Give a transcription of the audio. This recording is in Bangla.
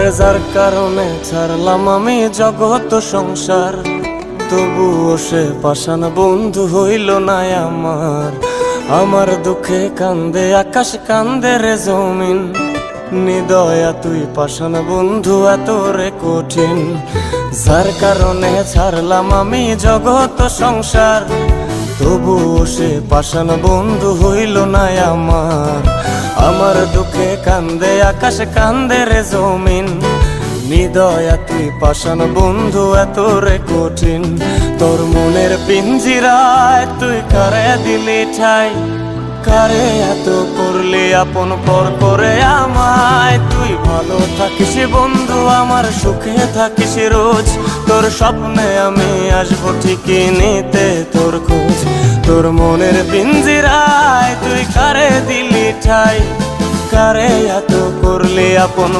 আরে যার কারণে ছাড়লাম আমি জগৎ সংসার, তবুও সে পাষাণ বন্ধু হইল না আমার। আমার দুঃখে কান্দে আকাশ, কান্দে রে জমিন, নিদয়া তুই পাষাণ বন্ধু এত রে কঠিন। যার কারণে ছাড়লাম আমি জগৎ সংসার, তবুও সে পাষাণ বন্ধু হইল না আমার। আমার দুঃখে কান্দে আকাশ, কান্দে রে জমিন, নিদয়া তুই পাষাণ বন্ধু এত রে কঠিন। তোর মনের পিঞ্জিরায় তুই কারে দিলি ঠাই, কারে এত করলি আপন পর করে আমায়। তুই ভালো থাকিস বন্ধু আমার, সুখে থাকিস রোজ, তোর স্বপ্নে আমি আসবো ঠিকই নিতে তোর খোঁজ। তোর মনের পিঞ্জিরায় তুই কারে দিলি ঠাই, কারে এত করলি আপন